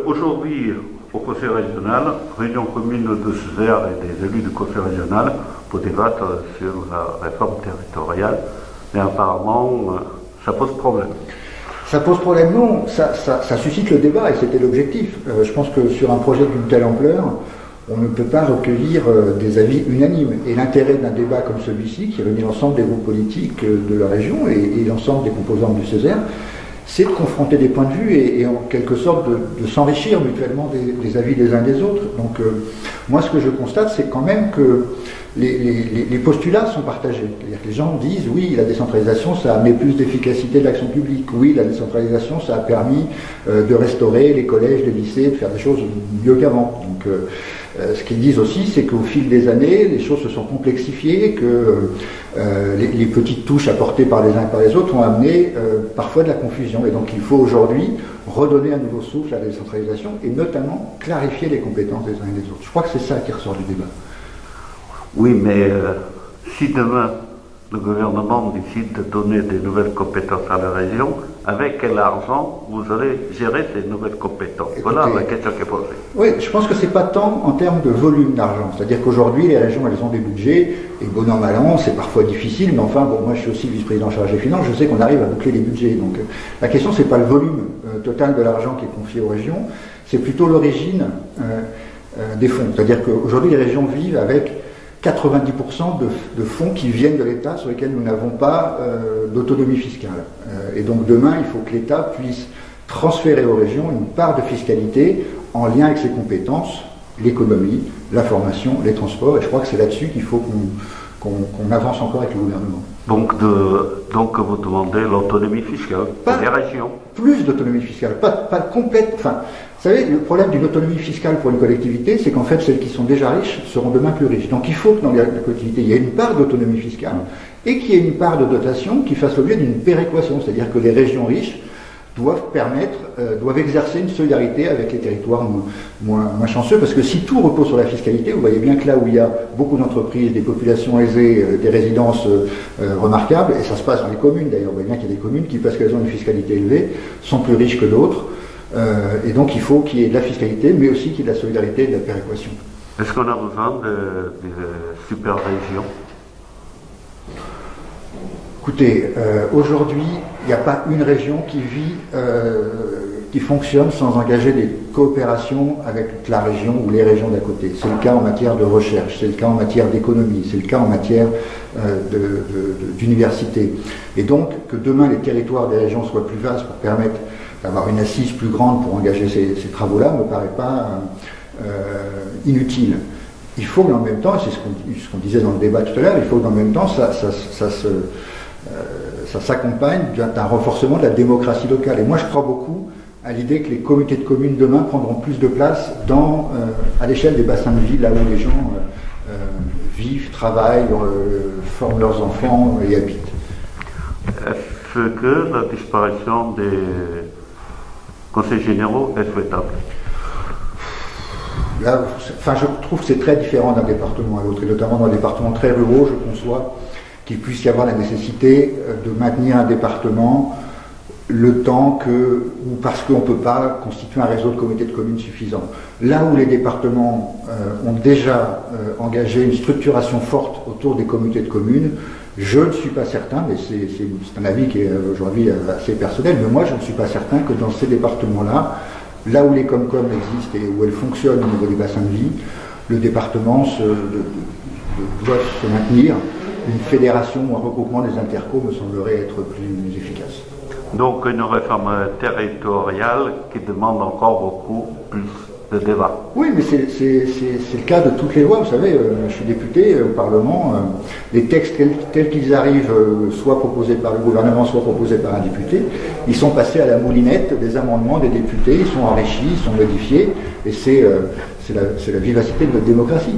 Aujourd'hui, au Conseil régional, réunion commune de Césaire et des élus du Conseil régional pour débattre sur la réforme territoriale. Mais apparemment, ça pose problème. Ça pose problème, non, ça suscite le débat et c'était l'objectif. Je pense que sur un projet d'une telle ampleur, on ne peut pas recueillir des avis unanimes. Et l'intérêt d'un débat comme celui-ci, qui réunit l'ensemble des groupes politiques de la région et l'ensemble des composantes du Césaire, c'est de confronter des points de vue et en quelque sorte de s'enrichir mutuellement des avis des uns des autres. Donc moi ce que je constate, c'est quand même que les postulats sont partagés. C'est-à-dire que les gens disent oui, la décentralisation ça a amené plus d'efficacité de l'action publique, oui, la décentralisation ça a permis de restaurer les collèges, les lycées, de faire des choses mieux qu'avant. Donc ce qu'ils disent aussi, c'est qu'au fil des années, les choses se sont complexifiées, que les petites touches apportées par les uns et par les autres ont amené parfois de la confusion. Et donc il faut aujourd'hui redonner un nouveau souffle à la décentralisation et notamment clarifier les compétences des uns et des autres. Je crois que c'est ça qui ressort du débat. Oui, mais si demain le gouvernement décide de donner des nouvelles compétences à la région, avec quel argent vous allez gérer ces nouvelles compétences? Écoutez, voilà la question qui est posée. Oui, je pense que c'est pas tant en termes de volume d'argent. C'est-à-dire qu'aujourd'hui, les régions, elles ont des budgets, et bon an, mal an, c'est parfois difficile, mais enfin, bon, moi je suis aussi vice-président chargé des finances, je sais qu'on arrive à boucler les budgets. Donc la question, c'est pas le volume total de l'argent qui est confié aux régions, c'est plutôt l'origine des fonds. C'est-à-dire qu'aujourd'hui, les régions vivent avec 90% de fonds qui viennent de l'État sur lesquels nous n'avons pas d'autonomie fiscale. Et donc demain, il faut que l'État puisse transférer aux régions une part de fiscalité en lien avec ses compétences, l'économie, la formation, les transports, et je crois que c'est là-dessus qu'il faut qu'on avance encore avec le gouvernement. Donc vous demandez l'autonomie fiscale pour les régions. Plus d'autonomie fiscale, pas complète. Enfin, vous savez, le problème d'une autonomie fiscale pour une collectivité, c'est qu'en fait, celles qui sont déjà riches seront demain plus riches. Donc il faut que dans les collectivités, il y ait une part d'autonomie fiscale et qu'il y ait une part de dotation qui fasse l'objet d'une péréquation, c'est-à-dire que les régions riches doivent exercer une solidarité avec les territoires moins chanceux, parce que si tout repose sur la fiscalité, vous voyez bien que là où il y a beaucoup d'entreprises, des populations aisées, des résidences remarquables, et ça se passe dans les communes d'ailleurs, vous voyez bien qu'il y a des communes qui, parce qu'elles ont une fiscalité élevée, sont plus riches que d'autres, et donc il faut qu'il y ait de la fiscalité, mais aussi qu'il y ait de la solidarité et de la péréquation. Est-ce qu'on a besoin de super régions? Écoutez, aujourd'hui, il n'y a pas une région qui fonctionne sans engager des coopérations avec la région ou les régions d'à côté. C'est le cas en matière de recherche, c'est le cas en matière d'économie, c'est le cas en matière d'université. Et donc, que demain les territoires des régions soient plus vastes pour permettre d'avoir une assise plus grande pour engager ces travaux-là ne me paraît pas inutile. Il faut qu'en même temps, et c'est ce qu'on disait dans le débat tout à l'heure, il faut qu'en même temps ça s'accompagne d'un renforcement de la démocratie locale. Et moi je crois beaucoup à l'idée que les communautés de communes demain prendront plus de place à l'échelle des bassins de vie, là où les gens vivent, travaillent, forment leurs enfants et habitent. Est-ce que la disparition des conseils généraux est souhaitable? Là, enfin, je trouve que c'est très différent d'un département à l'autre, et notamment dans les départements très ruraux, je conçois qu'il puisse y avoir la nécessité de maintenir un département le temps ou parce qu'on ne peut pas constituer un réseau de communautés de communes suffisant. Là où les départements ont déjà engagé une structuration forte autour des communautés de communes, je ne suis pas certain, mais c'est un avis qui est aujourd'hui assez personnel, mais moi je ne suis pas certain que dans ces départements-là, là où les Comcom existent et où elles fonctionnent au niveau des bassins de vie, le département doit se maintenir. Une fédération ou un regroupement des intercos me semblerait être plus efficace. Donc une réforme territoriale qui demande encore beaucoup plus de débat. Oui, mais c'est le cas de toutes les lois. Vous savez, je suis député au Parlement. Les textes tels qu'ils arrivent, soit proposés par le gouvernement, soit proposés par un député, ils sont passés à la moulinette des amendements des députés, ils sont enrichis, ils sont modifiés, et c'est la vivacité de notre démocratie.